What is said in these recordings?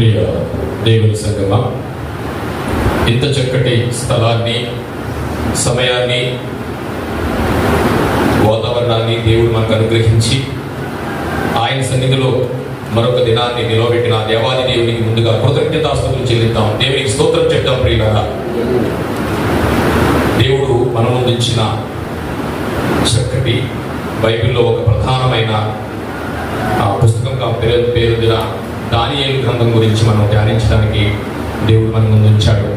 ప్రియ దేవుని సంగమా, ఇంత చక్కటి స్థలాన్ని, సమయాన్ని, వాతావరణాన్ని దేవుడు మనకు అనుగ్రహించి ఆయన సన్నిధిలో మరొక దినాన్ని నిలవబెట్టిన దేవాది దేవునికి ముందుగా కృతజ్ఞతాస్తుతులు చెల్లిద్దాం. దేవునికి స్తోత్రం చెప్తాం. ప్రియులారా, దేవుడు మన ముందుంచిన చక్కటి బైబిల్లో ఒక ప్రధానమైన పుస్తకంగా పేరుదిన దానియేలు గ్రంథం గురించి మనం ధ్యానించడానికి దేవుడు మన ముందుంచాడు.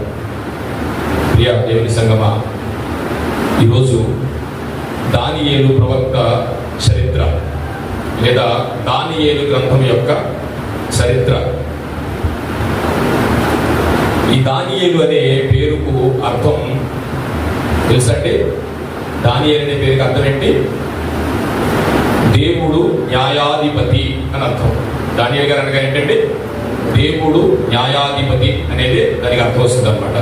ప్రియ దేవుని సంగమా, ఈరోజు దానియేలు ప్రవక్త చరిత్ర లేదా దానియేలు గ్రంథం యొక్క చరిత్ర. ఈ దానియేలు అనే పేరుకు అర్థం తెలుసండి? దానియేలు అనే పేరుకి అర్థం ఏంటి? దేవుడు న్యాయాధిపతి అని అర్థం. దానియేలు గారు అనగా ఏంటంటే దేవుడు న్యాయాధిపతి అనేది దానికి అర్థం వస్తుంది అనమాట.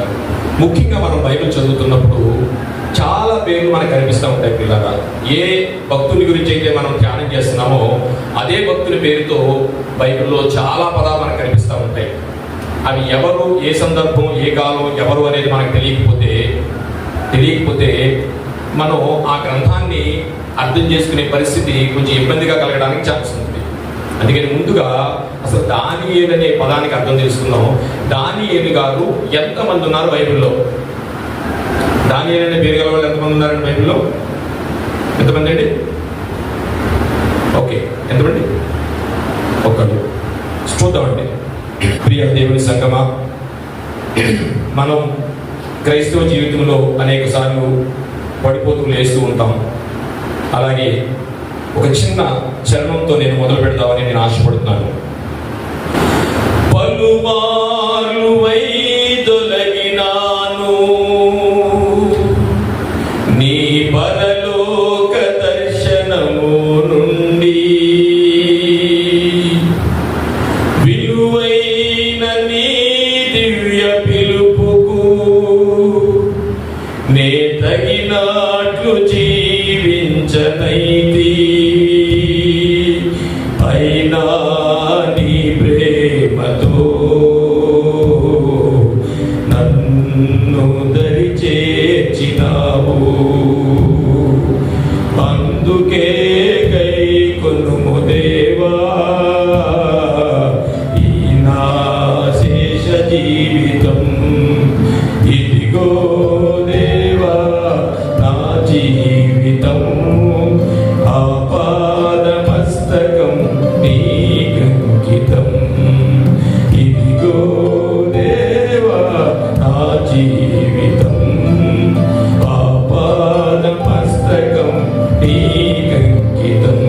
ముఖ్యంగా మనం బైబిల్ చదువుతున్నప్పుడు చాలా పేర్లు మనకు కనిపిస్తూ ఉంటాయి. పిల్లగా ఏ భక్తుని గురించి అయితే మనం ధ్యానం చేస్తున్నామో అదే భక్తుని పేరుతో బైబిల్లో చాలా పదాలు మనకు కనిపిస్తూ ఉంటాయి. అవి ఎవరు, ఏ సందర్భం, ఏ కాలం, ఎవరు అనేది మనకు తెలియకపోతే మనం ఆ గ్రంథాన్ని అర్థం చేసుకునే పరిస్థితి కొంచెం ఇబ్బందిగా కలగడానికి ఛాన్స్ ఉంది. అందుకని ముందుగా అసలు దానియేలు అనే పదానికి అర్థం తెలుసుకుందాం. దానియేలు గారు ఎంతమంది ఉన్నారు బైబిల్లో? దానియేలు అనే పేరు గల వాళ్ళు ఎంతమంది ఉన్నారండి బైబిల్లో? ఎంతమంది అండి? ఓకే, ఎంతమంది? ఒక్కరు. చూద్దామండి. ప్రియ దేవుని సంగమా, మనం క్రైస్తవ జీవితంలో అనేక సార్లు పడిపోతూ లేస్తూ ఉంటాం. అలాగే ఒక చిన్న చరణంతో నేను మొదలు పెడతామని నేను ఆశపడుతున్నాను. పలుమార్లు వైదొలగినాను నీ పరలోక దర్శనము నుండి, విలువైన నీ దివ్య పిలుపుకు నే తగినట్లు జీవించనైతి, అయినా నీ ప్రేమతో నన్ను దరి చేర్చినావు. అందుకే కైకొనుము దేవా ఈ నా శేష జీవితం. ఇదిగో దేవా నా జీవితం, ఆపాదమస్తకం నీకంకితం. ఇదిగో దేవా నా జీవితం, ఆపాదమస్తకం నీకంకితం.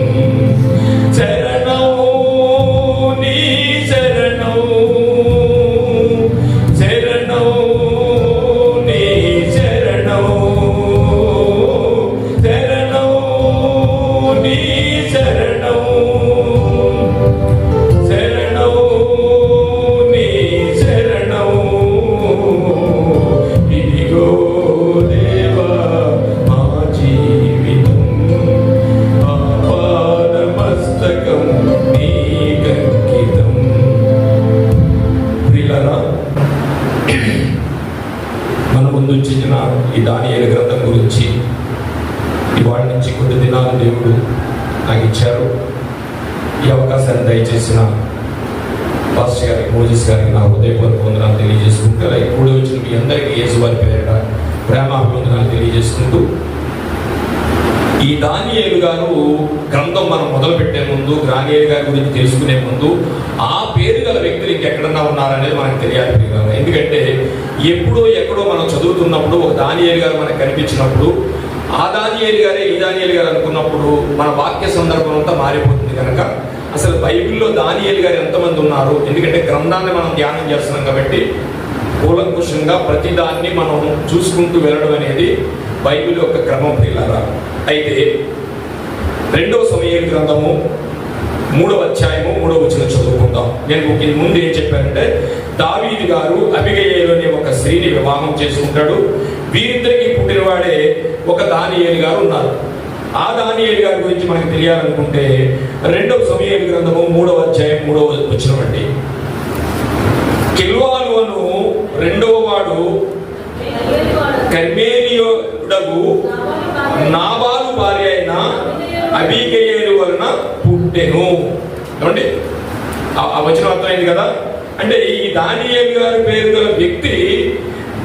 శరణం నీ శరణం, శరణం నీ శరణం, శరణం నీ శరణం, శరణం నీ శరణం. ఇదిగో దేవా మా జీవితం, ఆపాదమస్తకం నీకంకితం. ప్రియులారా, మన ముందు ఉంచిన ఈ దానియేలు గ్రంథం గురించి ఇవాటి నుంచి కొద్ది దినాలు దేవుడు నాకు ఇచ్చారు. ఈ అవకాశాన్ని దయచేసిన పాస్టర్ గారికి, మోజెస్ గారికి నా హృదయపూర్వక వందనాలు తెలియజేసుకుంటూ, అలాగే కూడి వచ్చిన మీ అందరికీ యేసు వారి పేరిట ప్రేమాభివందనాలు తెలియజేసుకుంటూ, ఈ దానియేలు గారు గ్రంథం మనం మొదలు పెట్టే ముందు, దానియేలు గారి గురించి తెలుసుకునే ముందు ఆ పేరు గల వ్యక్తులు ఇంకెక్కడన్నా ఉన్నారనేది మనకు తెలియాలి. ఎందుకంటే ఎప్పుడో ఎక్కడో మనం చదువుతున్నప్పుడు ఒక దానియేలు గారు మనకు కనిపించినప్పుడు ఆ దానియేలు గారే ఈ దానియేలు గారు అనుకున్నప్పుడు మన వాక్య సందర్భం అంతా మారిపోతుంది. కనుక అసలు బైబిల్లో దానియేలు గారు ఎంతమంది ఉన్నారు? ఎందుకంటే గ్రంథాన్ని మనం ధ్యానం చేస్తున్నాం కాబట్టి కూలంకుషంగా ప్రతిదాన్ని మనం చూసుకుంటూ వెళ్ళడం అనేది బైబిల్ యొక్క క్రమం. ప్రియులారా, అయితే 2వ సమూయేలు గ్రంథము 3వ అధ్యాయము 3వ వచనం చదువుకుందాం. నేను ముందు ఏం చెప్పానంటే, దావీదు గారు అబిగయీలు అనే ఒక స్త్రీని వివాహం చేసుకుంటాడు. వీరిద్దరికి పుట్టినవాడే ఒక దానియేలు గారు ఉన్నారు. ఆ దానియేలు గారి గురించి మనకు తెలియాలనుకుంటే 2వ సమూయేలు గ్రంథము 3వ అధ్యాయం 3వ వచనం అండి. కిల్వాలు అను రెండవ వాడు కర్మేలియుడగు నాబాలు భార్య అయిన అబీగయలు వలన పుట్టెను. ఏమండి ఆ వచనం అర్థమైంది కదా? అంటే ఈ దానియేలు గారి పేరు గల వ్యక్తి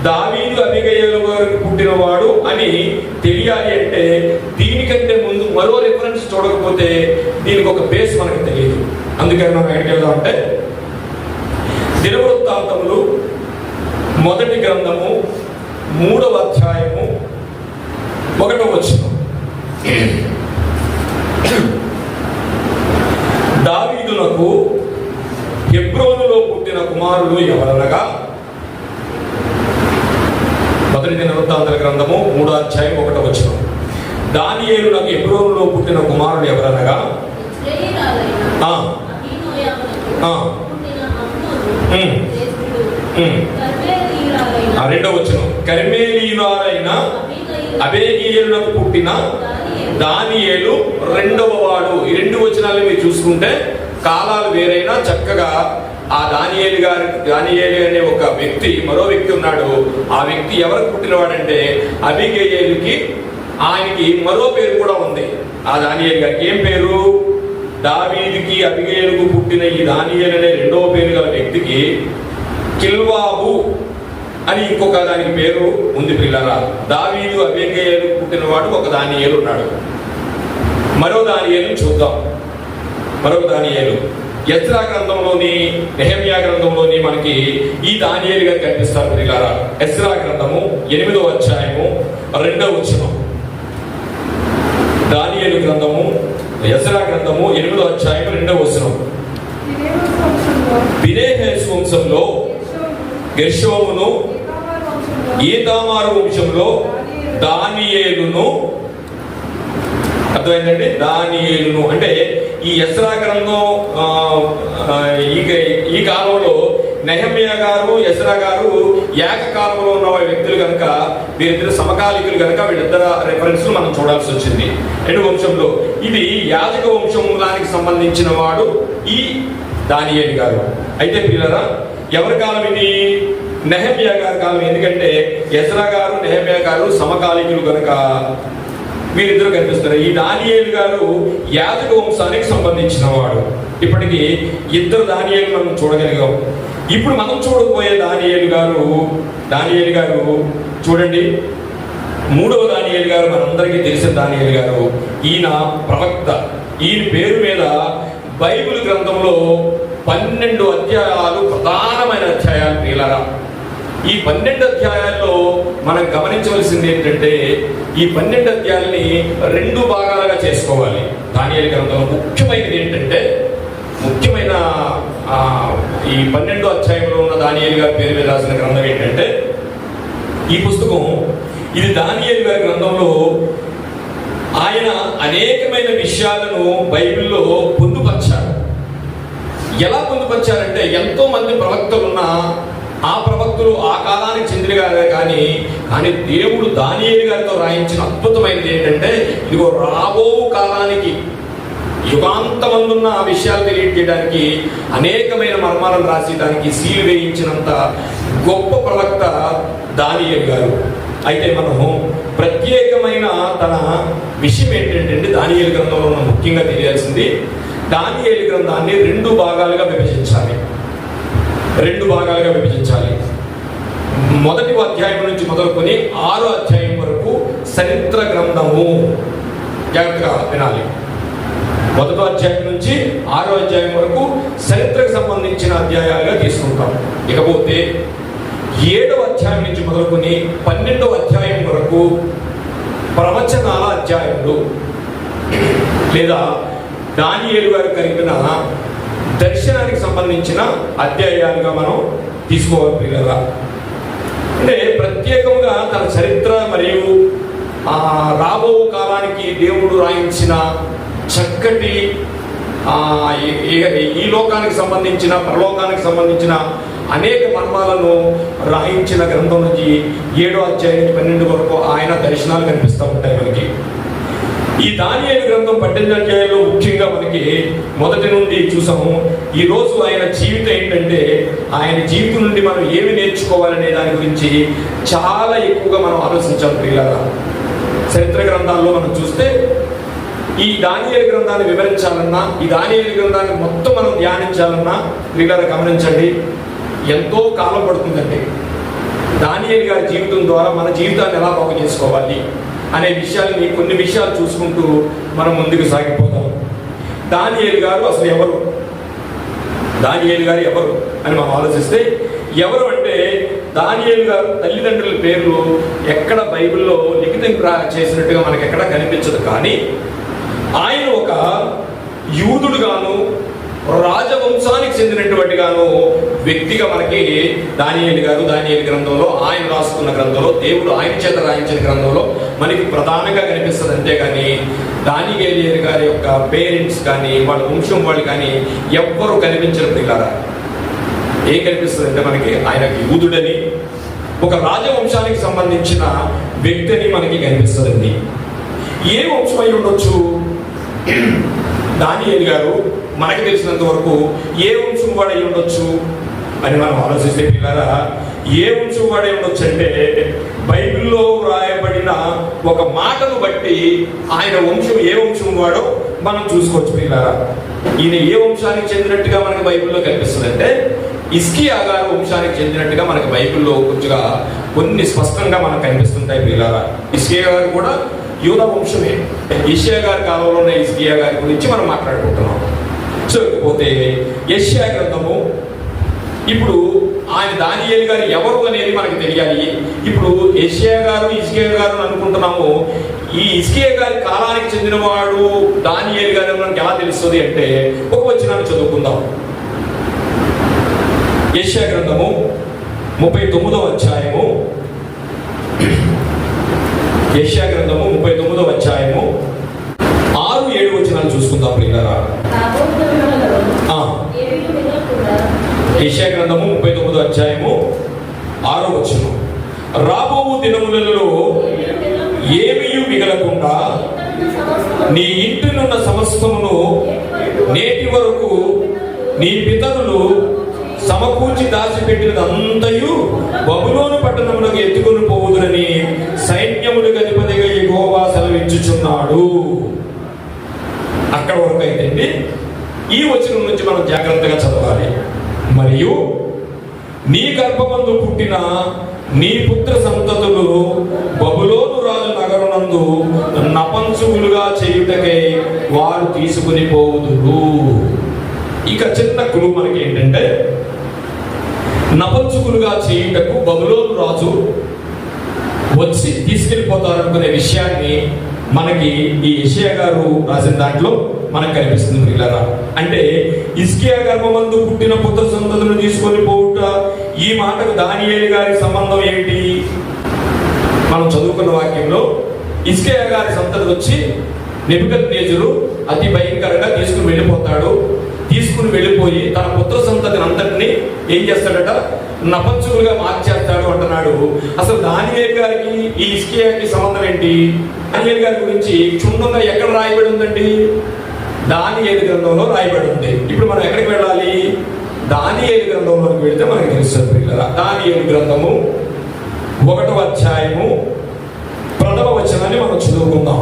దావీదు అబీగయలు గారికి పుట్టినవాడు అని తెలియాలి అంటే దీనికంటే ముందు మరో రిఫరెన్స్ చూడకపోతే దీనికి ఒక బేస్ మనకు తెలియదు. అందుకని మనం ఎక్కడికి వెళ్దాం అంటే దినవృత్తాంతములు మొదటి గ్రంథము 3వ అధ్యాయము 1వ వచనం. దావీదునకు హెబ్రోనులో పుట్టిన కుమారులు ఎవరనగా, మొదటి దినవృత్తాంతముల గ్రంథము 3వ అధ్యాయం 1వ వచనం. దానియేలునకు హెబ్రోనులో పుట్టిన కుమారులు ఎవరనగా రెండవ వచనం, కర్మేలీయురాలైన అబీగయలునకు పుట్టిన దానియేలు రెండవ వాడు. ఈ 2 వచనాలు మీరు చూసుకుంటే కాలాలు వేరైనా చక్కగా ఆ దానియేలు అనే ఒక వ్యక్తి, మరో వ్యక్తి ఉన్నాడు. ఆ వ్యక్తి ఎవరికి పుట్టినవాడంటే అబీగయలుకి. ఆయనకి మరో పేరు కూడా ఉంది. ఆ దానియేలు గారికి ఏం పేరు? దావీదుకి అబీగయలుకు పుట్టిన ఈ దానియేలు అనే రెండవ పేరు గల వ్యక్తికి కిల్వాబు అని ఇంకొక దానికి పేరు ఉంది. పిల్లరా, దావీదు అబీగయలుకు పుట్టినవాడు ఒక దానియేలు ఉన్నాడు. మరో దానియేలు చూద్దాం. మరొక దానియేలు ఎజ్రా గ్రంథంలోని, నెహెమ్యా గ్రంథంలోని మనకి ఈ దానియేలు గారు కనిపిస్తారు. పిల్లరా, ఎజ్రా గ్రంథము 8వ అధ్యాయము 2వ వచనం. దానియేలు గ్రంథము, ఎజ్రా గ్రంథము 8వ అధ్యాయం 2వ వచనం. ఫినెహాసు వంశంలో గెర్షోమును, ఈతామారు వంశంలో దానియేలును. అర్థమైందండి? దానియేలును అంటే ఈ ఎజ్రా గ్రంథం ఈ కాలంలో నెహెమ్యా గారు, ఎజ్రా గారు ఏకకాలంలో ఉన్న వ్యక్తులు కనుక వీరిద్దరు సమకాలికులు కనుక వీళ్ళిద్దరు రెఫరెన్స్ మనం చూడాల్సి వచ్చింది. 2 వంశంలో ఇది యాజక వంశంలానికి సంబంధించిన వాడు ఈ దానియేలు గారు. అయితే పిల్లరా, ఎవరి కాలం ఇది? నెహెమ్యా గారి కాలం. ఎందుకంటే ఎజ్రా గారు, నెహెమ్యా గారు సమకాలికులు కనుక వీరిద్దరు కనిపిస్తారు. ఈ దానియేలు గారు యాజక వంశానికి సంబంధించిన వాడు. ఇప్పటికి 2 దానియేలు మనం చూడగలిగాం. ఇప్పుడు మనం చూడబోయే దానియేలు గారు చూడండి, 3వ దానియేలు గారు మనందరికీ తెలిసిన దానియేలు గారు. ఈయన ప్రవక్త. ఈయన పేరు మీద బైబిల్ గ్రంథంలో 12 అధ్యాయాలు ప్రధానమైన అధ్యాయాలు. ప్రియులారా, ఈ 12 అధ్యాయాల్లో మనం గమనించవలసింది ఏంటంటే ఈ 12 అధ్యాయాలని 2 భాగాలుగా చేసుకోవాలి. దానియేలు గ్రంథంలో ముఖ్యమైనది ఏంటంటే, ముఖ్యమైన ఈ 12వ అధ్యాయంలో ఉన్న దానియేలు గారి పేరు మీద రాసిన గ్రంథం ఏంటంటే ఈ పుస్తకం. ఇది దానియేలు గారి గ్రంథంలో ఆయన అనేకమైన విషయాలను బైబిల్లో పొందుపరిచారు. ఎలా పొందుపరిచారంటే, ఎంతో మంది ప్రవక్తలున్న ఆ ప్రవక్తులు ఆ కాలానికి చెందిన కానీ దేవుడు దానియేలు గారితో రాయించిన అద్భుతమైనది ఏంటంటే, ఇదిగో రాబో కాలానికి యుగాంతమందున్న ఆ విషయాలు తెలియజేయడానికి, అనేకమైన మర్మాలను రాసేయడానికి సీలు వేయించినంత గొప్ప ప్రవక్త దానియేలు గారు. అయితే మనము ప్రత్యేకమైన తన విషయం ఏంటంటే, దానియేలు గ్రంథంలో మనం ముఖ్యంగా తెలియాల్సింది, దానియేలు గ్రంథాన్ని 2 భాగాలుగా విభజించాలి. 2 భాగాలుగా విభజించాలి. మొదటి అధ్యాయం నుంచి మొదలుకొని 6వ అధ్యాయం వరకు చరిత్ర గ్రంథము. జాగ్రత్తగా వినాలి. 1వ అధ్యాయం నుంచి 6వ అధ్యాయం వరకు చరిత్రకు సంబంధించిన అధ్యాయాలుగా తీసుకుంటాం. ఇకపోతే 7వ అధ్యాయం నుంచి మొదలుకొని 12వ అధ్యాయం వరకు ప్రవచనాల అధ్యాయములు, లేదా దానియేలు గారు కలిగిన దర్శనానికి సంబంధించిన అధ్యాయాలుగా మనం తీసుకోవాలి కదా. అంటే ప్రత్యేకంగా తన చరిత్ర మరియు రాబో కాలానికి దేవుడు రాయించిన చక్కటి ఈ లోకానికి సంబంధించిన, పరలోకానికి సంబంధించిన అనేక మర్మాలను రాయించిన గ్రంథం నుంచి 7వ అధ్యాయం నుంచి 12 వరకు ఆయన దర్శనాలు కనిపిస్తూ ఉంటాయి మనకి. ఈ దానియేలు గ్రంథం 18 అధ్యాయంలో ముఖ్యంగా పూర్తిగా మనకి మొదటి నుండి చూసాము. ఈ రోజు ఆయన జీవితం ఏంటంటే, ఆయన జీవితం నుండి మనం ఏమి నేర్చుకోవాలనే దాని గురించి చాలా ఎక్కువగా మనం ఆలోచించాం ప్రియులారా. చరిత్ర గ్రంథాల్లో మనం చూస్తే ఈ దానియేలు గ్రంథాన్ని వివరించాలన్నా, ఈ దానియేలు గ్రంథాన్ని మొత్తం మనం ధ్యానించాలన్నా ప్రియులారా గమనించండి, ఎంతో కాలం పడుతుందండి. దానియేలు గారి జీవితం ద్వారా మన జీవితాన్ని ఎలా బాగు చేసుకోవాలి అనే విషయాల్ని, కొన్ని విషయాలు చూసుకుంటూ మనం ముందుకు సాగిపోతాం. దానియేలు గారు అసలు ఎవరు, దానియేలు గారు ఎవరు అని మనం ఆలోచిస్తే, ఎవరు అంటే దానియేలు గారు తల్లిదండ్రుల పేర్లు ఎక్కడ బైబిల్లో లిఖితం చేసినట్టుగా మనకి ఎక్కడ కనిపించదు. కానీ ఆయన ఒక యూదుడుగాను, రాజవంశానికి చెందినటువంటి గాను వ్యక్తిగా మనకి దానియేలు గారు, దానియేలు గ్రంథంలో ఆయన రాసుకున్న గ్రంథంలో, దేవుడు ఆయన చేత రాయించిన గ్రంథంలో మనకి ప్రధానంగా కనిపిస్తుంది. అంతేగాని దానియేలు గారి యొక్క పేరెంట్స్ కానీ, వాళ్ళ వంశం వాళ్ళు కానీ ఎవ్వరూ కనిపించరు పిల్లారా. ఏం కనిపిస్తుంది అంటే మనకి ఆయన యూదుడని, ఒక రాజవంశానికి సంబంధించిన వ్యక్తి అని మనకి కనిపిస్తుందండి. ఏ వంశం అయి ఉండొచ్చు దానియేలు గారు? మనకి తెలిసినంత వరకు ఏ వంశం వాడై ఉండొచ్చు అని మనం ఆలోచిస్తే పిల్లారా, ఏ వంశం వాడై ఉండొచ్చు అంటే బైబిల్లో రాయబడిన ఒక మాటను బట్టి ఆయన వంశం ఏ వంశం వాడో మనం చూసుకోవచ్చు పిల్లారా. ఈయన ఏ వంశానికి చెందినట్టుగా మనకి బైబిల్లో కనిపిస్తుంది అంటే హిజ్కియా గారి వంశానికి చెందినట్టుగా మనకి బైబిల్లో కొంచెంగా కొన్ని స్పష్టంగా మనకు కనిపిస్తుంటాయి పిల్లారా. హిజ్కియా గారు కూడా యూదా వంశమే. యెషయా గారి కాలంలో ఉన్న హిజ్కియా గారి గురించి మనం మాట్లాడుకుంటున్నాం. సో పోతే యెషయా గ్రంథము, ఇప్పుడు ఆయన దానియేలు గారు ఎవరు అనేది మనకు తెలియాలి. ఇప్పుడు యెషయా గారు, హిజ్కియా గారు అనుకుంటున్నాము. ఈ హిజ్కియా గారి కాలానికి చెందినవాడు దానియేలు గారు మనకి ఎలా తెలుస్తుంది అంటే ఒక వచనాన్ని చదువుకుందాం. యెషయా గ్రంథము 39వ అధ్యాయము, యెషయా గ్రంథము 39వ అధ్యాయము 6-7 వచనాలు చూసుకుందాం ప్రియులారా. యెషయా గ్రంథము 39వ అధ్యాయము 6వ వచనం, రాబోవు దినములలో ఏమీయు మిగలకుండా నీ ఇంటినున్న సమస్తమును నేటి వరకు నీ పితరులు సమకూర్చి దాచిపెట్టినదంతయు బబులోను పట్టణములకు ఎత్తుకొని పోవుదునని సైన్యములకు అధిపతిగా యెహోవా సెలవిచ్చుచున్నాడు. అక్కడ వరకు అయితే ఈ వచనం నుంచి మనం జాగ్రత్తగా చదవాలి. మరియు నీ గర్భమందు పుట్టిన నీ పుత్ర సంతతులు బబులోను రాజు నగరునందు నపంసుకులుగా చేయుటకై వారు తీసుకుని పోవుదురు. ఇక చిన్న క్లూ మనకి ఏంటంటే, నపంసుకులుగా చేయుటకు బబులోను రాజు వచ్చి తీసుకెళ్ళిపోతారు అనుకునే విషయాన్ని మనకి ఈ యెషయా గారు రాసిన దాంట్లో మనకు కనిపిస్తుంది పిల్లరా. అంటే హిజ్కియా గర్భమందు పుట్టిన పుత్ర సంతతులను తీసుకొని పోవుట, ఈ మాటకు దానియేలు గారి సంబంధం ఏంటి? మనం చదువుకున్న వాక్యంలో హిజ్కియా గారి సంతతి వచ్చి నెబుకద్నెజరు అతి భయంకరంగా తీసుకుని వెళ్ళిపోతాడు. తీసుకుని వెళ్ళిపోయి తన పుత్ర సంతతిని అంతటిని ఏం చేస్తాడట, నపంచులుగా మార్చేస్తాడు అంటున్నాడు. అసలు దానియేలు గారికి ఈ హిజ్కియాకి సంబంధం ఏంటి? దానియేలు గారి గురించి క్షుణ్ణంగా ఎక్కడ రాయబడి ఉందండి? దానియేలు గ్రంథంలో రాయబడి ఉంది. ఇప్పుడు మనం ఎక్కడికి వెళ్ళాలి? దానియేలు గ్రంథంలోకి వెళితే మనకి తెలుస్తుంది పిల్లల. దానియేలు గ్రంథము 1వ అధ్యాయము 1వ వచనాన్ని మనం చదువుకుందాం.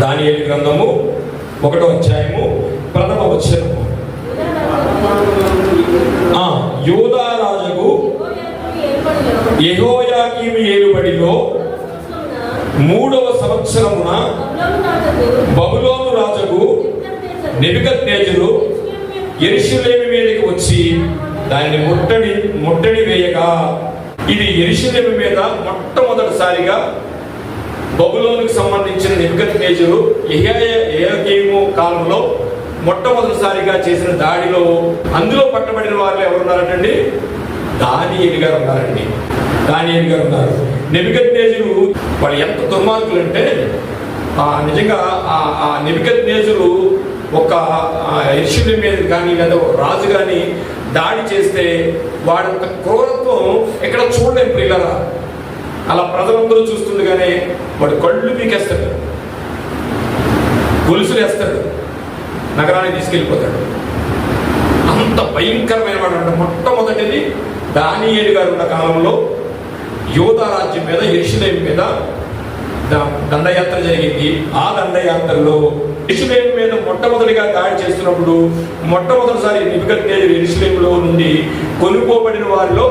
దానియేలు గ్రంథము 1వ అధ్యాయము 1వ వచనము. యూదా రాజుకు యెహోయాకీము ఏలుబడిలో 3వ సంవత్సరమున బబులోను రాజుకు నెబుకద్నెజరు యెరూషలేము మీదకి వచ్చి దాన్ని ముట్టడి వేయగా, ఇది యెరూషలేము మీద మొట్టమొదటిసారిగా బబులోనుకు సంబంధించిన నెబుకద్నెజరు యెహోయాకీము కాలంలో మొట్టమొదటిసారిగా చేసిన దాడిలో అందులో పట్టబడిన వారు ఎవరున్నారంటండి? దానియేలు గారు ఉన్నారండి. దానియేలు గారు ఉన్నారు. నెబుకద్నెజరు వాళ్ళు ఎంత దుర్మార్గులు అంటే, నిజంగా ఆ నెబుకద్నెజరు ఒక యెరూషలేము మీద కానీ లేదా రాజు కానీ దాడి చేస్తే వాడి యొక్క క్రూరత్వం ఎక్కడ చూడలేం ప్రియులారా. అలా ప్రజలందరూ చూస్తుండగానే వాడు కళ్ళు పీకేస్తాడు. గొలుసులు వేస్తాడు, నగరానికి తీసుకెళ్ళిపోతాడు. అంత భయంకరమైన వాడు అంటే మొట్టమొదటిది దానియేలు గారు ఉన్న కాలంలో యూదా రాజ్యం మీద, యెరూషలేము మీద దండయాత్ర జరిగింది. ఆ దండయాత్రలో యెరూషలేము మీద మొట్టమొదటిగా దాడి చేస్తున్నప్పుడు మొట్టమొదటిసారి నెబుకద్నెజరు యెరూషలేములో నుండి కొనుక్కోబడిన వారిలో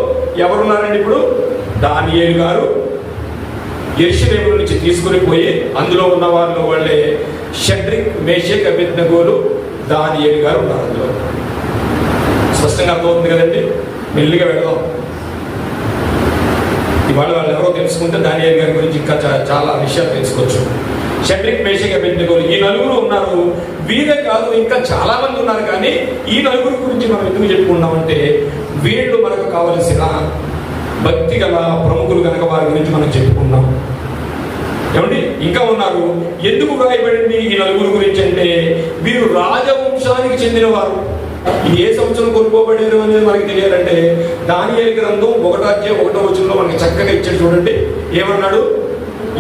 ఎవరున్నారండి? ఇప్పుడు దానియేలు గారు యెరూషలేము నుంచి తీసుకుని పోయి అందులో ఉన్న వారిలో వాళ్ళే షడ్రిక్, మేషక్, అబేద్నెగోలు, దానియేలు గారు ఉన్నారు. అందులో స్పష్టంగా అర్థమవుతుంది కదండి. మెల్లిగా వెళదాం. ఇవాళ వాళ్ళు ఎవరో తెలుసుకుంటే దానియేలు గారి గురించి ఇంకా చాలా విషయాలు తెలుసుకోవచ్చు. షడ్రిక్, మేషక్, అబేద్నెగోలు ఈ నలుగురు ఉన్నారు. వీరే కాదు, ఇంకా చాలా మంది ఉన్నారు. కానీ ఈ నలుగురు గురించి మనం ఎందుకు చెప్పుకున్నామంటే వీళ్ళు మనకు కావలసిన భక్తి గల ప్రముఖులు కనుక వారి గురించి మనం చెప్పుకున్నాం. ఏమండి, ఇంకా ఉన్నారు. ఎందుకు వ్రాయబడింది ఈ నలుగురు గురించి అంటే వీరు రాజవంశానికి చెందిన వారు. ఇది ఏ సంవత్సరం కొనుక్కోబడారు అనేది మనకి తెలియాలంటే దానియేలు గ్రంథం 1:1 మనకి చక్కగా ఇచ్చాడు. చూడండి ఏమన్నాడు?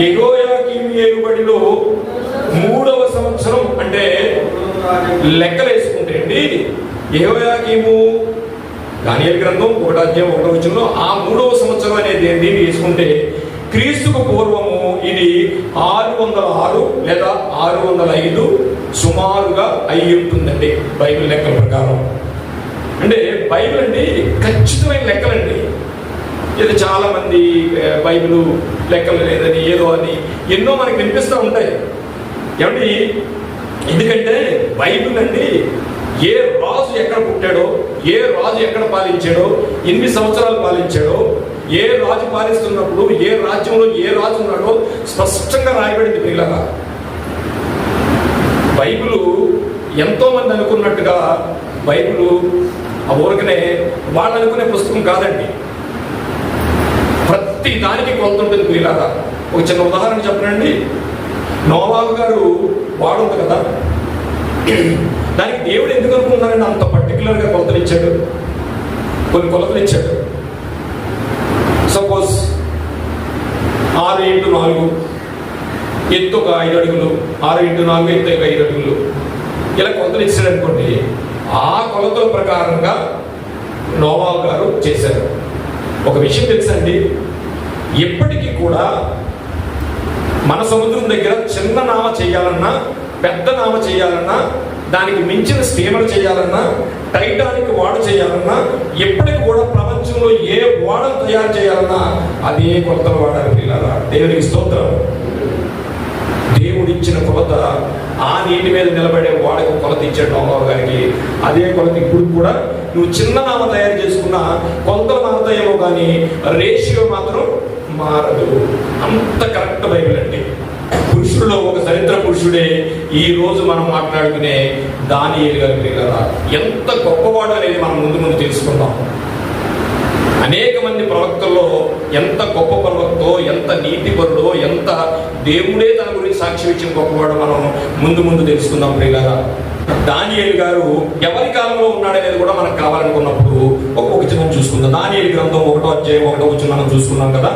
యెహోయాకీము ఏలుబడిలో 3వ సంవత్సరం. అంటే లెక్కలు వేసుకుంటే అండి యెహోయాకీము దానియేలు గ్రంథం 1:1 ఆ 3వ సంవత్సరం అనేది ఏంటి వేసుకుంటే క్రీస్తుకు పూర్వము ఇది 606 లేదా 605 సుమారుగా అయి ఉంటుందండి బైబిల్ లెక్కల ప్రకారం. అంటే బైబిల్ అండి ఖచ్చితమైన లెక్కలండి. ఇది చాలా మంది బైబిల్ లెక్కలు లేదని ఏదో అని ఎన్నో మనకి వినిపిస్తూ ఉంటాయి. ఏమండి, ఎందుకంటే బైబిల్ అండి ఏ రాజు ఎక్కడ పుట్టాడో, ఏ రాజు ఎక్కడ పాలించాడో, ఎన్ని సంవత్సరాలు పాలించాడో, ఏ రాజు పాలిస్తున్నప్పుడు ఏ రాజ్యంలో ఏ రాజు ఉన్నాడో స్పష్టంగా రాయబడింది. పిల్లగా బైబిలు ఎంతో మంది అనుకున్నట్టుగా బైబిలు ఆ ఊరికనే వాళ్ళు అనుకునే పుస్తకం కాదండి. ప్రతి దానికి కొలత ఉంటుంది. పిల్లగా ఒక చిన్న ఉదాహరణ చెప్పనండి. నోవాహు గారు వాడుంది కదా, దానికి దేవుడు ఎందుకు అనుకున్నారండి అంత పర్టికులర్గా కొలతలు ఇచ్చాడు? కొన్ని కొలతలు ఇచ్చాడు. సపోజ్ 6x4 ఎత్తు ఒక 5 అడుగులు, 6x4 ఎత్తు ఒక 5 అడుగులు, ఇలా కొలతలు ఇచ్చాడు అనుకోండి. ఆ కొలతల ప్రకారంగా నోవాహు గారు చేశారు. ఒక విషయం తెలుసండి, ఎప్పటికీ కూడా మన సముద్రం దగ్గర చిన్న నామ చేయాలన్నా, పెద్ద నామ చేయాలన్నా, దానికి మించిన స్టీమర్ చేయాలన్నా, టైటానిక్ వాడ చేయాలన్నా, ఎప్పటికి కూడా ప్రపంచంలో ఏ వాడను తయారు చేయాలన్నా అదే కొలతలు వాడాలి. పిల్లరా, దేవునికి స్తోత్రం. దేవుడిచ్చిన కొలత ఆ నీటి మీద నిలబడే వాడికి కొలత ఇచ్చాడు నోవాహు గారికి. అదే కొలత ఇప్పుడు కూడా నువ్వు చిన్న నామ తయారు చేసుకున్నా కొలతలు మారుతాయేమో కానీ రేషియో మాత్రం మారదు. అంత కరెక్ట్ బైబిల్ అండి. పురుషుల్లో ఒక చరిత్ర పురుషుడే ఈ రోజు మనం మాట్లాడుకునే దానియేలు గారి పిల్లరా. ఎంత గొప్పవాడు అనేది మనం ముందు ముందు తెలుసుకుందాం. అనేక మంది ప్రవక్తల్లో ఎంత గొప్ప ప్రవక్తో, ఎంత నీతిపరుడో, ఎంత దేవుడే తన గురించి సాక్ష్యం ఇచ్చిన గొప్పవాడు మనం ముందు ముందు తెలుసుకుందాం పిల్లరా. దానియేలు గారు ఎవరి కాలంలో ఉన్నాడనేది కూడా మనకు కావాలనుకున్నప్పుడు ఒక్కొక్క చిన్న చూసుకుందాం. దానియేలు గ్రంథం 1:1 మనం చూసుకున్నాం కదా.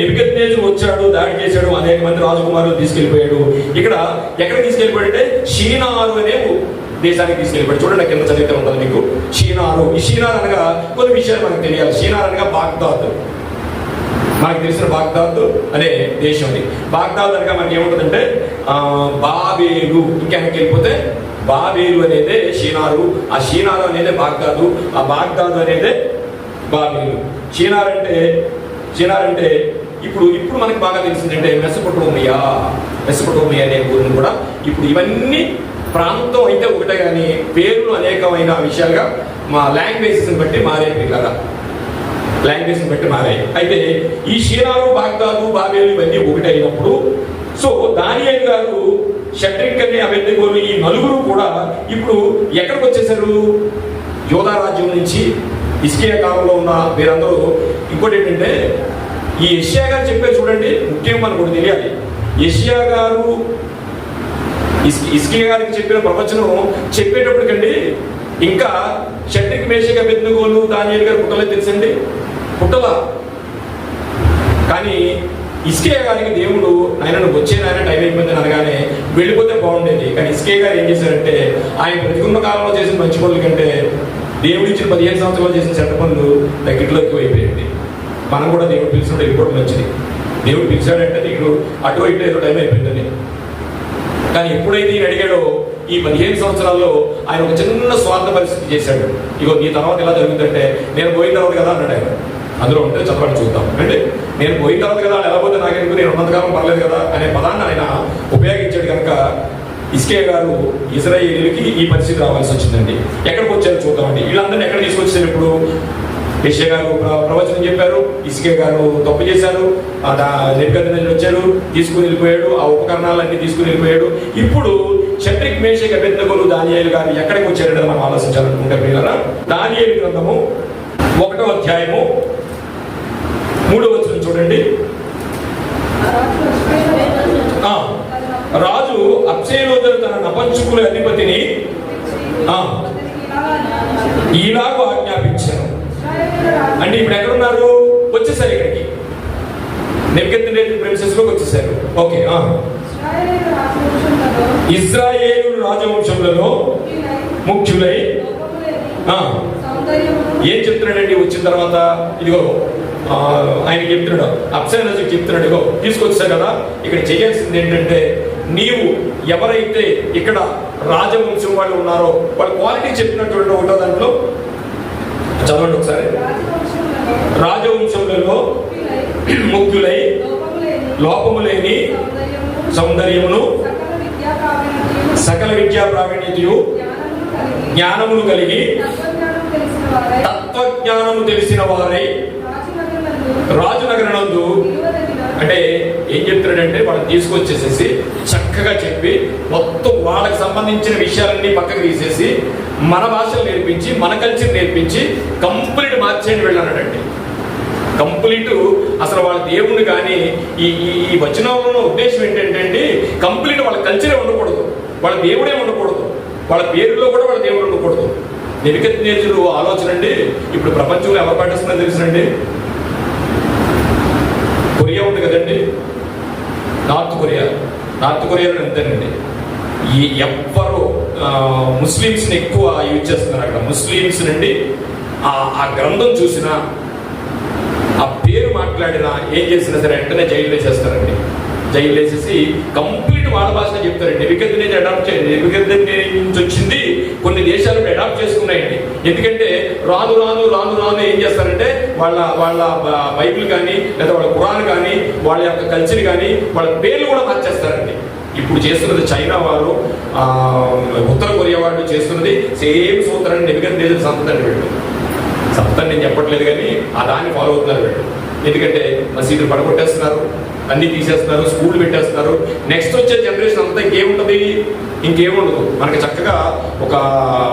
నెబుకద్నెజరు వచ్చాడు, దాడి చేశాడు, అనేక మంది రాజకుమారులు తీసుకెళ్లిపోయాడు. ఇక్కడ ఎక్కడ తీసుకెళ్లిపోయాడంటే షీనారు అనే దేశానికి తీసుకెళ్ళిపోయాడు. చూడండి కింద చదివితే ఉంటుంది మీకు. షీనారు, ఈ షీనార్ అనగా కొన్ని విషయాలు మనకు తెలియాలి. షీనార్ అనగా బాగ్దాద్, మనకు తెలిసిన బాగ్దాద్ అనే దేశం. అది బాగ్దాద్ అనగా మనకి ఏముంటుందంటే బాబేలు. ఇంకెక్కడికి వెళ్ళిపోతే బాబేలు అనేదే షీనారు, ఆ షీనారు అనేదే బాగ్దాదు, ఆ బాగ్దాదు అనేదే బాబేలు. షీనార్ అంటే ఇప్పుడు మనకి బాగా తెలిసిందంటే మెసొపొటేమియా అనే ఊరిని కూడా ఇప్పుడు ఇవన్నీ ప్రాంతం అయితే ఒకటే కానీ పేర్లు అనేకమైన విషయాలుగా మా లాంగ్వేజెస్ని బట్టి మారే పిల్లగా లాంగ్వేజ్ని బట్టి మారాయి. అయితే ఈ షీనారు, బాగ్దాదు, బాబేలు ఇవన్నీ ఒకటి అయినప్పుడు సో దానియేలు గారు, షడ్రిక్ అనే అబేద్నెగోలు ఈ నలుగురు కూడా ఇప్పుడు ఎక్కడికి వచ్చేసారు? యోధా రాజ్యం నుంచి. హిజ్కియా కాలంలో ఉన్న వీరందరూ. ఇంకోటి ఏంటంటే ఈ యెషయా గారు చెప్పారు చూడండి, ముఖ్యంగా మనకు కూడా తెలియాలి. యెషయా గారు హిజ్కియా గారికి చెప్పిన ప్రవచనం చెప్పేటప్పటికండి ఇంకా షడ్రిక్, మేషక్, అబేద్నెగోలు, దానియేలు గారు పుట్టలేదు తెలుసండి, పుట్టలా. కానీ ఇస్కే గారికి దేవుడు ఆయన వచ్చే నాయన టైం అయిపోయిందని అనగానే వెళ్ళిపోతే బాగుండేది. కానీ ఇస్కే గారు ఏం చేశారంటే ఆయన బ్రతికున్న కాలంలో చేసిన మంచి పనుల కంటే దేవుడు ఇచ్చిన 15 సంవత్సరాలు చేసిన చెడ్డ పనులు తగ్గిట్లో ఎక్కువ అయిపోయింది. మనం కూడా దేవుడు పిలిచినప్పుడు వెళ్ళిపోవడం మంచిది. దేవుడు పిలిచాడంటే నీకు అటు ఇటు ఏదో టైం అయిపోయిందని. కానీ ఎప్పుడైతే ఈయన అడిగాడో ఈ 15 సంవత్సరాల్లో ఆయన ఒక చిన్న స్వార్థ పరిస్థితి చేశాడు. ఇగో నీ తర్వాత ఎలా జరుగుతుందంటే నేను పోయిన తర్వాత కదా అన్నాడు ఆయన. అందులో ఉంటే చదవండి చూద్దాం. అంటే నేను పోయిన తర్వాత కదా ఎలా పోతే నాకెందుకు, నేను ఉన్నంతకాలం పర్లేదు కదా అనే పదాన్ని ఆయన ఉపయోగించాడు. కనుక ఇస్కే గారు ఇజ్రాయేలీలకి ఈ పరిస్థితి రావాల్సి వచ్చిందండి. ఎక్కడికి వచ్చారు చూద్దామండి. వీళ్ళందరినీ ఎక్కడ తీసుకొచ్చారు? ఇప్పుడు యెషయా గారు ప్రవచనం చెప్పారు, ఇస్కే గారు తప్పు చేశారు, నెబుకద్నెజరు వచ్చాడు, తీసుకుని వెళ్ళిపోయాడు, ఆ ఉపకరణాలన్నీ తీసుకుని వెళ్ళిపోయాడు. ఇప్పుడు షడ్రక్ మేషక్ అబేద్నెగోలు దానియేలు గారు ఎక్కడికి వచ్చారని మనం ఆలోచించాలనుకుంటే పిల్లరా, దానియేలు గ్రంథము 1వ అధ్యాయము 3వ వచనం చూడండి. రాజు అబ్షేలోజరు తన నపంచుకుల అధిపతిని ఈలాగు ఆజ్ఞాపించాను. అంటే ఇప్పుడు ఎక్కడున్నారు? వచ్చేసారు ఇక్కడికి, నెబుకద్నెజరు ప్రిన్సెస్ లోకి వచ్చేసారు. ఓకే, ఇశ్రాయేలు రాజవంశంలో ముఖ్యులై ఏం చెప్తున్నాడండి? వచ్చిన తర్వాత ఇదిగో ఆయనకి చెప్తున్నాడు, అబ్షేలోజుకి చెప్తున్నాడు, ఇగో తీసుకొచ్చారు కదా, ఇక్కడ చేయాల్సింది ఏంటంటే నీవు ఎవరైతే ఇక్కడ రాజవంశం వాళ్ళు ఉన్నారో వాళ్ళ క్వాలిటీ చెప్పినటువంటి ఒకటో దాంట్లో చదవండి ఒకసారి. రాజవంశంలో ముఖ్యులై లోపము లేని సౌందర్యమును సకల విద్యా ప్రావీణ్యతయు జ్ఞానమును కలిగి తత్వజ్ఞానము తెలిసిన వారై రాజనగరనందు. అంటే ఏం చెప్తున్నాడంటే వాళ్ళని తీసుకొచ్చేసేసి చక్కగా చెప్పి మొత్తం వాళ్ళకి సంబంధించిన విషయాలన్నీ పక్కకు తీసేసి మన భాషలు నేర్పించి మన కల్చర్ నేర్పించి కంప్లీట్ మార్చేయండి వెళ్ళానండి. కంప్లీట్ అసలు వాళ్ళ దేవుణ్ణి కానీ ఈ వచనంలో ఉద్దేశం ఏంటంటే అండి, కంప్లీట్ వాళ్ళ కల్చరే ఉండకూడదు, వాళ్ళ దేవుడే ఉండకూడదు, వాళ్ళ పేరులో కూడా వాళ్ళ దేవుడు ఉండకూడదు. నెబుకద్నెజరు ఆలోచన అండి. ఇప్పుడు ప్రపంచంలో ఎవరు పాటిస్తున్నారో తెలుసునండి? కొరియా ఉంది కదండి, నార్త్ కొరియాలో అంతేనండి. ఎవ్వరు ముస్లిమ్స్ని ఎక్కువ యూజ్ చేస్తున్నారు అక్కడ. ముస్లిమ్స్ నుండి ఆ గ్రంథం చూసినా, ఆ పేరు మాట్లాడినా, ఏం చేసినా సరే వెంటనే జైలు వేసేస్తారండి. జైలు వేసేసి కంప్లీట్ వాళ్ళ భాషలో చెప్తారండి. నెబుకద్నెజరు అడాప్ట్ చేయండి, నెబుకద్నెజరు నుంచి వచ్చింది కొన్ని దేశాలు అడాప్ట్ చేసుకున్నాయండి. ఎందుకంటే రాను రాను రాను రాను ఏం చేస్తారంటే వాళ్ళ బైబిల్ కానీ లేదా వాళ్ళ ఖురాన్ కానీ వాళ్ళ యొక్క కల్చర్ కానీ వాళ్ళ పేర్లు కూడా మార్చేస్తారండి. ఇప్పుడు చేస్తున్నది చైనా వారు, ఉత్తర కొరియా వాళ్ళు చేస్తున్నది సేమ్ సూత్రాన్ని నెబుకద్నెజరు సంతతాన్ని వీళ్ళు. సంతతాన్ని నేను చెప్పట్లేదు కానీ ఆ దాన్ని ఫాలో అవుతున్నారు వీళ్ళు. ఎందుకంటే మసీదులు పడగొట్టేస్తున్నారు, అన్ని తీసేస్తున్నారు, స్కూల్ పెట్టేస్తున్నారు. నెక్స్ట్ వచ్చే జనరేషన్ అంతా ఇంకేముంటుంది? ఇంకేముండదు. మనకి చక్కగా ఒక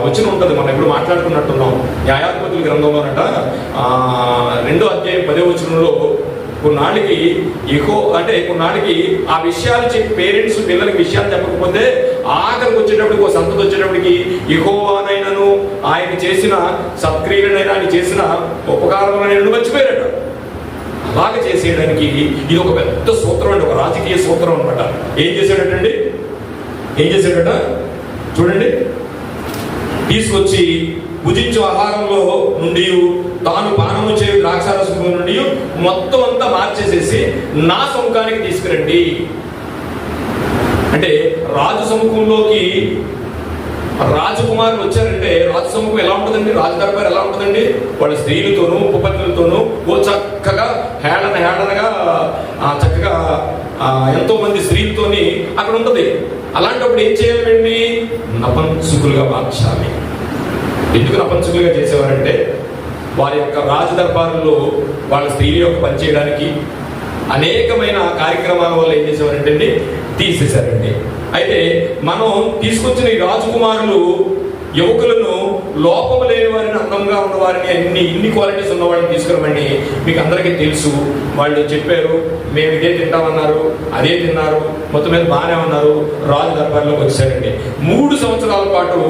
వచనం ఉంటుంది, మనం ఇప్పుడు మాట్లాడుకున్నట్టున్నాం. న్యాయాధిపతుల గ్రంథంలోనట 2వ అధ్యాయం 10వ వచనంలో కొన్నాళ్ళకి కొన్నాళ్ళకి ఆ విషయాలు చెప్పి పేరెంట్స్ పిల్లలకి విషయాలు చెప్పకపోతే ఆఖరికి వచ్చేటప్పటికి ఒక సంతతి వచ్చేటప్పటికి యెహోవానైనను ఆయన చేసిన సత్క్రియలనైనా ఆయన చేసిన ఉపకారములైనను మర్చిపోయారట. అలాగ చేసేయడానికి ఇది ఒక పెద్ద సూత్రం అండి, ఒక రాజకీయ సూత్రం అనమాట. ఏం చేశాడట చూడండి. తీసుకొచ్చి భుజించు ఆహారంలో నుండి తాను పానము చేయు ద్రాక్షారసము నుండి మొత్తం అంతా మార్చేసేసి నా సముఖానికి తీసుకురండి. అంటే రాజు సముఖంలోకి రాజకుమారులు వచ్చారంటే రాజు సముఖం ఎలా ఉంటుందండి? రాజు దర్బార్ ఎలా ఉంటుందండి? వాళ్ళ స్త్రీలతోనూ ఉపపత్నులతోనూ చక్కగా హేళనగా చక్కగా ఎంతో మంది స్త్రీలతోని అక్కడ ఉంటుంది. అలాంటప్పుడు ఏం చేయాలండి? నపుంసకులుగా మార్చాలి. ఎందుకు నపుంసకులుగా చేసేవారంటే వారి యొక్క రాజదర్బారులో వాళ్ళ స్త్రీల యొక్క పనిచేయడానికి అనేకమైన కార్యక్రమాల వల్ల ఏం చేసేవారంటే తీసేశారండి. అయితే మనం తీసుకొచ్చిన ఈ రాజకుమారులు యువకులను లోపము లేని వారిని, అందంగా ఉన్నవారిని, ఇన్ని క్వాలిటీస్ ఉన్న వాళ్ళని తీసుకురమని మీకు అందరికీ తెలుసు. వాళ్ళు చెప్పారు, మేము ఇదే తింటామన్నారు, అదే తిన్నారు, మొత్తం మీద బాగానే ఉన్నారు. రాజు దర్బార్లోకి వచ్చారండి. 3 సంవత్సరాల పాటు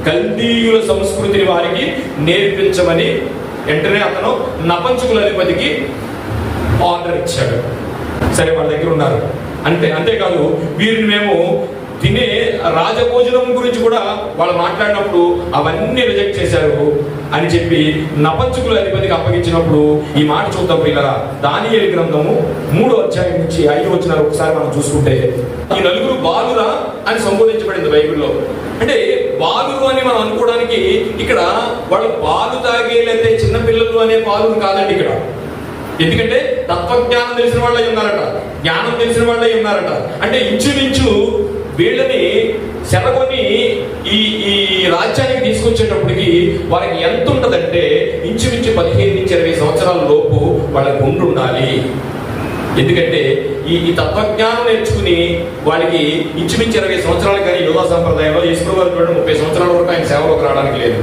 కల్దీయుల సంస్కృతిని వారికి నేర్పించమని వెంటనే అతను నపుంసకుల అధిపతికి ఆర్డర్ ఇచ్చాడు. సరే వాళ్ళ దగ్గర ఉన్నారు. అంతేకాదు వీరిని మేము తినే రాజభోజనం గురించి కూడా వాళ్ళు మాట్లాడినప్పుడు అవన్నీ రిజెక్ట్ చేశారు అని చెప్పి నపంచుకుల అధిపతికి అప్పగించినప్పుడు ఈ మాట చూద్దాం పిల్లరా. దానియేలు గ్రంథము 3వ అధ్యాయం నుంచి 5 వచనాలు ఒకసారి మనం చూసుకుంటే, ఈ నలుగురు బాలురా అని సంబోధించబడింది బైబిల్లో. అంటే బాలురు అని మనం అనుకోవడానికి ఇక్కడ వాళ్ళు పాలు తాగే లేకపోతే చిన్నపిల్లలు అనే పాలు కాదండి ఇక్కడ. ఎందుకంటే తత్వజ్ఞానం తెలిసిన వాళ్ళే ఉన్నారట, జ్ఞానం తెలిసిన వాళ్ళే ఉన్నారట. అంటే ఇంచుమించు వీళ్ళని చెరగొని ఈ రాజ్యానికి తీసుకొచ్చేటప్పటికి వాళ్ళకి ఎంత ఉంటుందంటే ఇంచుమించు 15 నుంచి 20 సంవత్సరాల లోపు వాళ్ళకి ఉండాలి. ఎందుకంటే ఈ తత్వజ్ఞానం నేర్చుకుని వాళ్ళకి ఇంచుమించు 20 సంవత్సరాలు. కానీ యోగా సంప్రదాయంలో యేసు గారు చూడండి 30 సంవత్సరాల వరకు ఆయన సేవలోకి రావడానికి లేదు.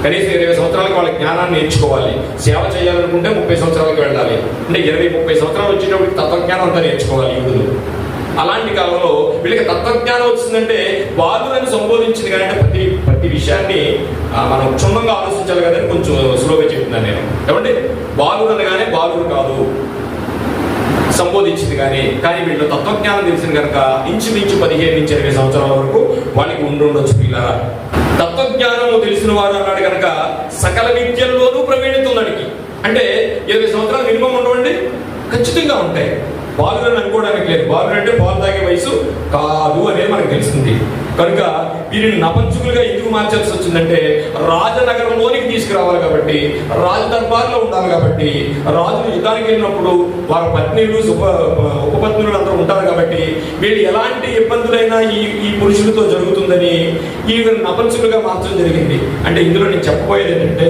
కనీసం 20 సంవత్సరాలకు వాళ్ళ జ్ఞానాన్ని నేర్చుకోవాలి. సేవ చేయాలనుకుంటే 30 సంవత్సరాలకు వెళ్ళాలి. అంటే 20-30 సంవత్సరాలు వచ్చేటప్పటికి తత్వజ్ఞానం అంతా నేర్చుకోవాలి యూదులు. అలాంటి కాలంలో వీళ్ళకి తత్వజ్ఞానం వచ్చిందంటే బాలురని సంబోధించింది. కానీ అంటే ప్రతి విషయాన్ని మనం క్షుణ్ణంగా ఆలోచించాలి కదని కొంచెం స్లోగా చెప్తున్నాను నేను. ఏమంటే బాలురు అనగానే బాలురు కాదు సంబోధించింది. కానీ వీళ్ళు తత్వజ్ఞానం తెలిసిన కనుక ఇంచుమించు 15 నుంచి 20 సంవత్సరాల వరకు వాళ్ళకి ఉండొచ్చు పిల్లరా. తత్వజ్ఞానము తెలిసిన వారు అన్నాడు కనుక సకల విద్యల్లోనూ ప్రవీణత ఉన్నడికి. అంటే 20 సంవత్సరాలు మినిమం ఉండవండి, ఖచ్చితంగా ఉంటాయి. బాలురని అనుకోవడానికి లేదు. బాలురు అంటే పాలు తాగే వయసు కాదు అనేది మనకు తెలిసింది. కనుక వీరిని నపంచుకులుగా ఎందుకు మార్చాల్సి వచ్చిందంటే రాజనగరంలోనికి తీసుకురావాలి కాబట్టి, రాజ దర్బార్లో ఉండాలి కాబట్టి, రాజులు యుద్ధానికి వెళ్ళినప్పుడు వారి పత్నులు ఉపపత్నులు అందరూ ఉంటారు కాబట్టి వీళ్ళు ఎలాంటి ఇబ్బందులైనా ఈ పురుషులతో జరుగుతుందని ఈ నపంచుకులుగా మార్చడం జరిగింది. అంటే ఇందులో నేను చెప్పబోయేది ఏంటంటే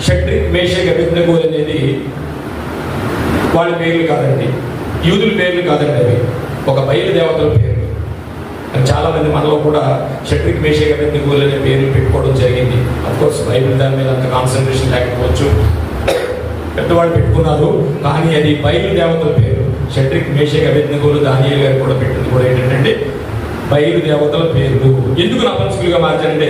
షడ్రిక్ మేషక్ అబేద్నెగో అనేది వాళ్ళ పేర్లు కాదండి, యూదుల పేర్లు కాదండి, అవి ఒక బయలు దేవతల పేర్లు. చాలా మంది మనలో కూడా షడ్రిక్ మేషక్ అబేద్నెగో అనే పేర్లు పెట్టుకోవడం జరిగింది. అఫ్కోర్స్ బైబిల్ దాని మీద అంత కాన్సన్ట్రేషన్ లేకపోవచ్చు, పెద్దవాళ్ళు పెట్టుకున్నారు. కానీ అది బయలు దేవతల పేరు. షడ్రిక్ మేషక్ అబేద్నెగోలు దానియేలు గారు కూడా పెట్టింది కూడా ఏంటంటే బయలు దేవతల పేర్లు. ఎందుకు నపంచుకులుగా మార్చారంటే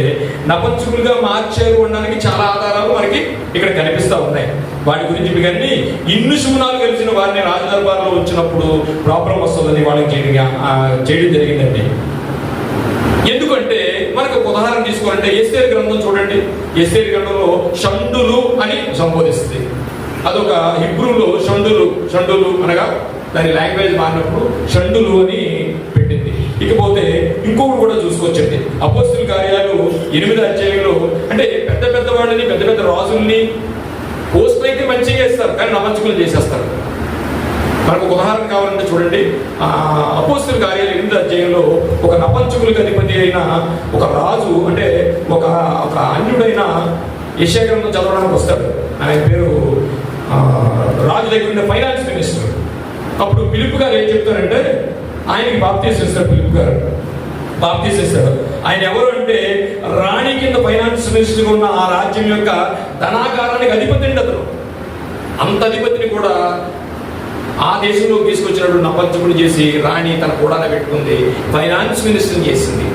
నపంచుకులుగా మార్చారు అనడానికి చాలా ఆధారాలు మనకి ఇక్కడ కనిపిస్తూ ఉన్నాయి. వాటి గురించి మీకు అన్ని ఇన్ని శూనాలు కలిసిన వారిని రాజదర్బార్లో వచ్చినప్పుడు ప్రాబ్లం వస్తుందని వాళ్ళకి చేయడం జరిగిందండి. ఎందుకంటే మనకు ఒక ఉదాహరణ తీసుకోవాలంటే ఎస్తేరు గ్రంథం చూడండి. ఎస్తేరు గ్రంథంలో షండులు అని సంబోధిస్తుంది. అదొక హిబ్రూలో షండులు అనగా దాని లాంగ్వేజ్ మారినప్పుడు షండులు అని పెట్టింది. ఇకపోతే ఇంకొకటి కూడా చూసుకోవచ్చండి. అపోస్తుల కార్యాలు 8వ అధ్యాయంలో అంటే పెద్ద వాళ్ళని పెద్ద రాజుల్ని పోస్టులు అయితే మంచిగా చేస్తారు, కానీ నపంచుకులు చేసేస్తారు. మనకు ఒక ఉదాహరణ కావాలంటే చూడండి, అపోస్తుల కార్యాలు 8వ అధ్యాయంలో ఒక నపంచుకులకు అధిపతి అయిన ఒక రాజు అంటే ఒక అన్యుడైన యెషయా గ్రంథం చదవడానికి వస్తాడు. ఆయన పేరు రాజు దగ్గర ఉండే ఫైనాన్స్ మినిస్టర్. అప్పుడు ఫిలిప్ గారు ఏం చెప్తారంటే ఆయనకి బాప్తీసం ఇస్తాడు. ఫిలిప్ గారు బాప్తీసం ఇస్తాడు. ఆయన ఎవరు అంటే రాణి కింద ఫైనాన్స్ మినిస్టర్గా ఉన్న ఆ రాజ్యం యొక్క ధనాగారానికి అధిపతి అండి అతను. అంత అధిపతిని కూడా ఆ దేశంలో తీసుకొచ్చినప్పుడు నపంచుకుని చేసి రాణి తన కూడా పెట్టుకుంది, ఫైనాన్స్ మినిస్టర్ని చేసింది.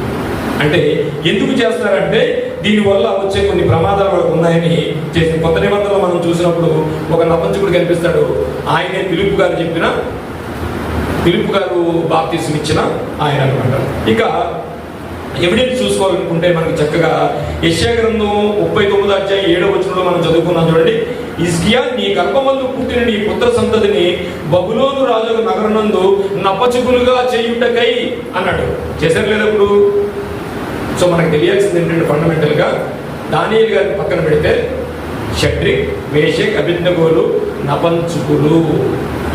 అంటే ఎందుకు చేస్తారంటే దీనివల్ల వచ్చే కొన్ని ప్రమాదాలు ఉన్నాయని చేసి కొత్త నిబంధనలు మనం చూసినప్పుడు ఒక నపంచుకుడు కనిపిస్తాడు. ఆయనే ఫిలిప్ గారు బాప్తీసం ఇచ్చిన ఆయన అనమాట. ఇక ఎవిడెన్స్ చూసుకోవాలనుకుంటే మనకి చక్కగా యెషయా గ్రంథం 39వ అధ్యాయం 7వ వచనంలో మనం చదువుకున్నాం చూడండి. హిజ్కియా నీ గర్భమందు పుట్టిన నీ పుత్ర సంతతిని బబులోను రాజు నగరనందు నపంచుకులుగా చేయుటకై అన్నాడు. చేశారు లేదా ఇప్పుడు? సో మనకు తెలియాల్సింది ఏంటంటే ఫండమెంటల్గా దానియేలు గారిని పక్కన పెడితే షడ్రిక్ మేషక్ అబేద్నెగోలు నపంచుకులు.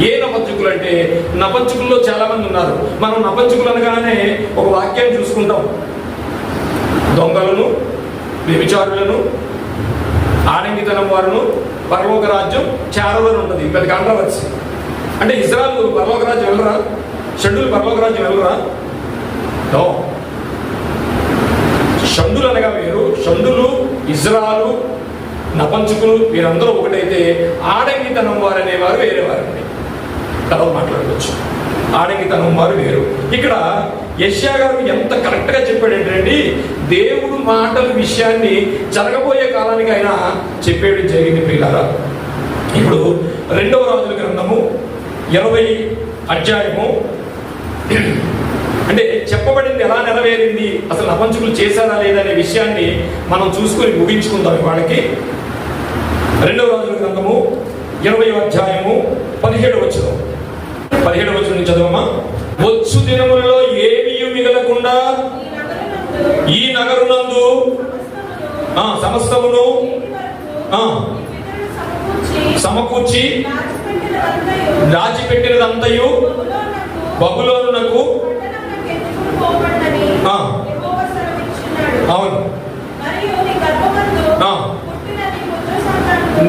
ఏ నపంచుకులు అంటే నపంచుకుల్లో చాలా మంది ఉన్నారు. మనం నపంచుకులు అనగానే ఒక వాక్యాన్ని చూసుకుంటాం, దొంగలను, వ్యభిచారులను, ఆడంగితనం వారును పరలోక రాజ్యం చేరవని ఉంటుంది. పెద్ద కాంట్రవర్సీ. అంటే ఇజ్రాయెల్ పరలోక రాజ్యం వెళ్ళరా? షండులు పరలోక రాజ్యం వెళ్ళరా? నో. షండులు అనగా వేరు. షండులు, ఇజ్రాయెలు, నపంచుకులు వీరందరూ ఒకటైతే ఆడంగితనం వారు అనేవారు వేరే వారండి. తర్వాత మాట్లాడుకోవచ్చు. ఆడంగితనం వారు వేరు. ఇక్కడ యెషయా గారు ఎంత కరెక్ట్గా చెప్పాడంటే దేవుడు మాటల విషయాన్ని జరగబోయే కాలానికి ఆయన చెప్పేయడం జరిగింది ప్రియులారా. ఇప్పుడు 2వ రాజుల గ్రంథము 20 అధ్యాయము అంటే చెప్పబడింది ఎలా నెరవేరింది, అసలు నపంచుకులు చేశారా లేదనే విషయాన్ని మనం చూసుకొని ముగించుకుందాం. వాళ్ళకి 2వ రాజుల గ్రంథము 20వ అధ్యాయము 17వ వచనం. 17వ వచనం నుంచి చదవమా. వచ్చు దినములలో ఏమీ మిగలకుండా ఈ నగరునందు సమస్తమును సమకూర్చి దాచిపెట్టినదంతయు బబులోనునకు అవును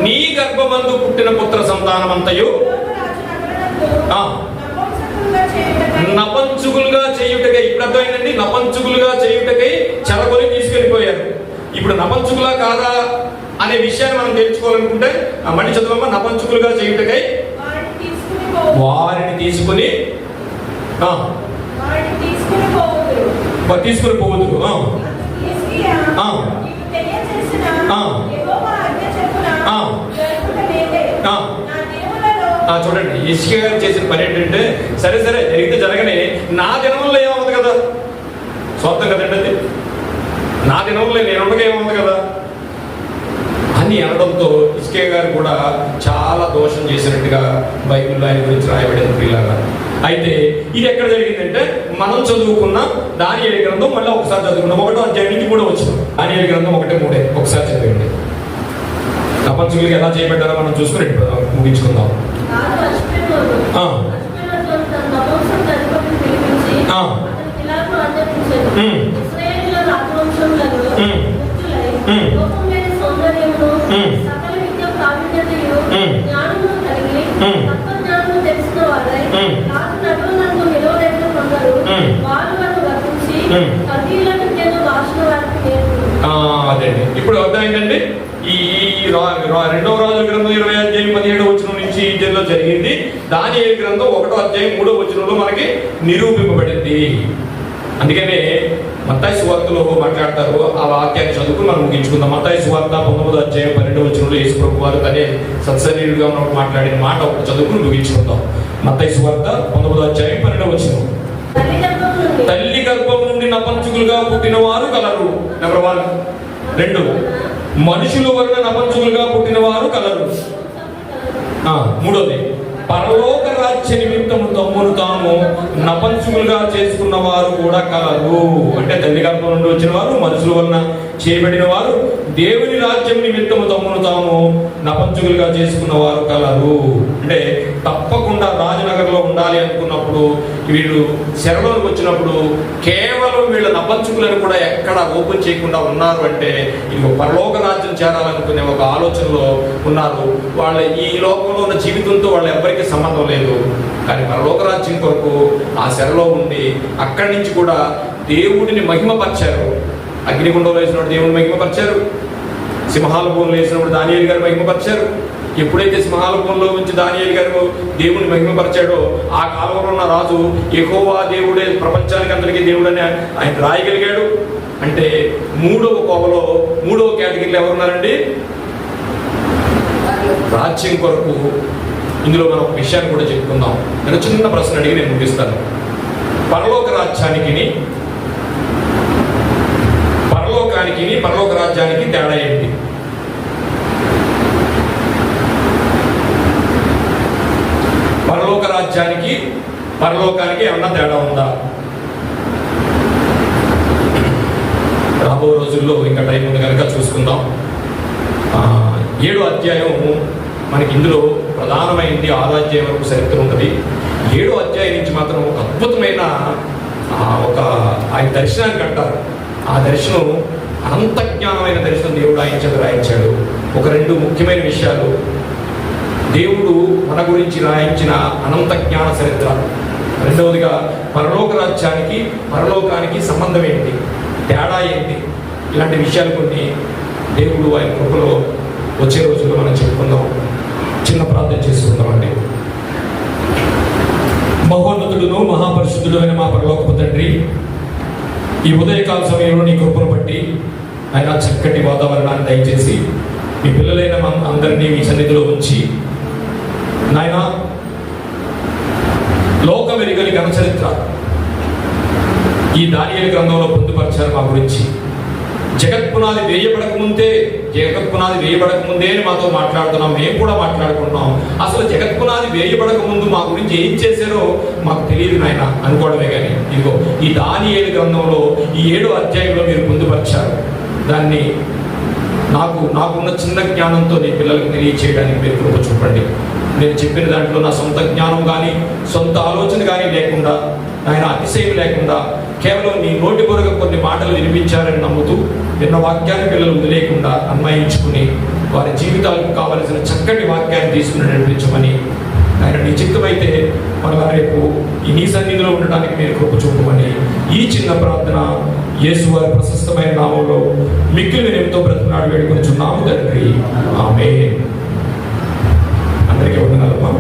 నీ గర్భమందు పుట్టిన పుత్ర సంతానం అంతయు నపంచుకులుగా చేయుటకై. ఇప్పుడు అర్థమైందండి, నపంచుకులుగా చేయుటకై చెరగొని తీసుకెళ్ళిపోయారు. ఇప్పుడు నపంచుకులా కాదా అనే విషయాన్ని మనం తెలుసుకోవాలనుకుంటే మళ్ళీ చదువమ్మ. నపంచుకులుగా చేయుటకై వారిని తీసుకుని పోవద్దు. చూడండి, హిజ్కియా గారు చేసిన పని ఏంటంటే, సరే జరిగితే జరగని, నా దినంలో ఏమవుతుంది కదా, స్వార్థం కదండి అది. నా దినంలో నేను ఉండగా ఏమవుతుంది కదా అని అనడంతో హిజ్కియా గారు కూడా చాలా దోషం చేసినట్టుగా బైబిల్లో ఆయన గురించి రాయబడింది పిల్లగా. అయితే ఇది ఎక్కడ జరిగిందంటే, మనం చదువుకున్న దానియేలు గ్రంథం మళ్ళీ ఒకసారి చదువుకున్నాం. 1వ అధ్యాయం నుంచి 3వ వచనం. దానియేలు గ్రంథం 1:3 ఒకసారి చదివండి. నపంచుకులకి ఎలా చేయబడ్డారో మనం చూసుకుని ముగించుకుందాం. అదేండి ఇప్పుడు అర్థమైందండి. ఈ 2వ రాజుల గ్రంథం 20వ అధ్యాయం 17వ వచనం నుంచి ఇద్దరిలో జరిగింది. దానియేలు గ్రంథం 1వ అధ్యాయం 3వ వచనంలో మనకి నిరూపింపబడింది. అందుకనే మత్తయి సువార్తలో మాట్లాడతారు. ఆ వాక్యాన్ని చదువుకుని మనం ముగించుకుందాం. మత్తయి సువార్త 19వ అధ్యాయం 12వ వచనంలో యేసు ప్రభు వారు తనే సత్శరీరుగా ఉన్నప్పుడు మాట్లాడిన మాట ఒకటి చదువుకుని ముగించుకుందాం. మత్తయి సువార్త 19వ అధ్యాయం 12వ వచనం. తల్లి గర్భం నుండి నపంచుకులుగా పుట్టిన వారు కలరు. నెంబర్ 1. 2, మనుషుల వలన నపంచుకులుగా పుట్టిన వారు కలరు. 3వది, పరలోక రాజ్య నిమిత్తము తమ్మును తాము నపంచుకులుగా చేసుకున్న వారు కూడా కలరు. అంటే తల్లి గర్భం నుండి వచ్చిన వారు, మనుషుల వలన చేయబడిన వారు, దేవుని రాజ్యం నిమిత్తము తమ్మును తాము నపంచుకులుగా చేసుకున్న వారు కలరు. అంటే తప్పకుండా రాజనగర్లో ఉండాలి అనుకున్నప్పుడు, వీళ్ళు శరలోకి వచ్చినప్పుడు కేవలం వీళ్ళ నపంచుకులను కూడా ఎక్కడ ఓపెన్ చేయకుండా ఉన్నారు. అంటే ఇది పరలోక రాజ్యం చేరాలనుకునే ఒక ఆలోచనలో ఉన్నారు. వాళ్ళ ఈ లోకంలో ఉన్న జీవితంతో వాళ్ళ ఎవరికి సంబంధం లేదు. కానీ పరలోక రాజ్యం కొరకు ఆ శరలో ఉండి అక్కడి నుంచి కూడా దేవుడిని మహిమపరిచారు. అగ్నిగుండంలో వేసినప్పుడు దేవుని మహిమపరిచారు. సింహాల భూములు వేసినప్పుడు దానియేలు గారు మహిమపరిచారు. ఎప్పుడైతే సింహాల భూములో నుంచి దానియేలు గారు దేవుని మహిమపరిచాడో, ఆ కాలంలో ఉన్న రాజు యెహోవా దేవుడే ప్రపంచానికి అందరికీ దేవుడని ఆయన రాయగలిగాడు. అంటే 3వ కోవలో 3వ కేటగిరీలో ఎవరున్నారండి? రాజ్యం కొరకు. ఇందులో మనం ఒక విషయాన్ని కూడా చెప్పుకుందాం. నేను చిన్న ప్రశ్న అడిగి నేను ముగిస్తాను. పరలోక పరలోక రాజ్యానికి తేడా ఏంటి? పరలోక రాజ్యానికి పరలోకానికి ఏమన్నా తేడా ఉందా? రాబో రోజుల్లో ఇంకా టైం ఉంది కనుక చూసుకుందాం. 7వ అధ్యాయం మనకి ఇందులో ప్రధానమైంది. 6వ అధ్యాయం వరకు చరిత్ర ఉంటుంది. 7వ అధ్యాయం నుంచి మాత్రం ఒక అద్భుతమైన ఆయన దర్శనానికి అంటారు. ఆ దర్శనం అనంత జ్ఞానమైన దర్శనం దేవుడు ఆయన చేత రాయించాడు. ఒక 2 ముఖ్యమైన విషయాలు. దేవుడు మన గురించి రాయించిన అనంత జ్ఞాన చరిత్ర. 2వదిగా పరలోక రాజ్యానికి పరలోకానికి సంబంధం ఏంటి, తేడా ఏంటి, ఇలాంటి విషయాలు కొన్ని దేవుడు ఆయన కృపలో వచ్చే రోజుల్లో మనం చెప్పుకుందాం. చిన్న ప్రార్థన చేసుకుందామండి. మహోన్నతుడును మహాపరిశుద్ధుడు అయిన మా పరలోకపు తండ్రి, ఈ ఉదయకాల సమయంలో నీ కృపను బట్టి ఆయన చక్కటి వాతావరణాన్ని దయచేసి మీ పిల్లలైన అందరినీ మీ సన్నిధిలో ఉంచి, నాయన దానియేలు ఘన చరిత్ర ఈ దానియేలు గ్రంథంలో పొందుపరిచారు మా గురించి. జగత్పునాది వేయబడక ముందే మాతో మాట్లాడుతున్నాం, మేము కూడా మాట్లాడుకుంటున్నాం. అసలు జగత్పునాది వేయబడక ముందు మా గురించి ఏం చేశారో మాకు తెలియదు నాయన అనుకోవడమే. కానీ ఇదిగో ఈ దానియేలు గ్రంథంలో ఈ 7వ అధ్యాయంలో మీరు పొందుపరిచారు. దాన్ని నాకున్న చిన్న జ్ఞానంతో నీ పిల్లలకు తెలియచేయడానికి మీరు కృప చూపండి. నేను చెప్పిన దాంట్లో నా సొంత జ్ఞానం కానీ సొంత ఆలోచన కానీ లేకుండా, ఆయన అతిశయం లేకుండా, కేవలం నీ నోటి పొరగ కొన్ని మాటలు వినిపించారని నమ్ముతూ విన్న వాక్యాన్ని పిల్లలు వదిలేకుండా అన్వయించుకుని వారి జీవితాలకు కావలసిన చక్కటి వాక్యాన్ని తీసుకుని నడిపించమని, ఆయన నీ చిత్తమైతే మరలా రేపు ఈ నీ సన్నిధిలో ఉండడానికి మీరు కృప చూపమని ఈ చిన్న ప్రార్థన యేసు వారి ప్రశస్తమైన నామంలో మిక్కిలి వినయంతో బ్రతిమలాడి వేడుకొనుచున్నాము తండ్రి, ఆమేన్. అందరికీ వందనాలమ్మా.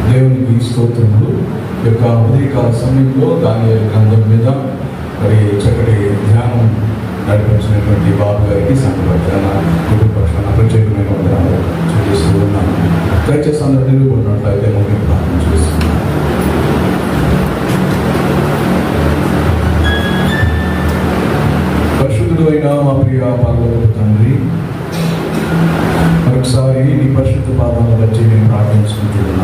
దేవునికి స్తోత్రములు. యొక్క ఉదయకాల సమయంలో దానియేలు గ్రంథం మీద మరి చక్కటి ధ్యానం నడిపించినటువంటి బాబు గారికి సంఘపక్షాన కుటుంబ పక్షాన ప్రత్యేకమైన వందనాలు చేస్తూ ఉన్నాను. దయచేసి అందరూ నిలుపుకున్నట్లయితే మేము ప్రార్థన చేస్తున్నాం. పరిశుద్ధుడు అయిన మా ప్రియ పరలోకపు తండ్రి, మరొకసారి నీ పరిశుద్ధ పాదాలను బట్టి మేము ప్రార్థించుకుంటున్నాం.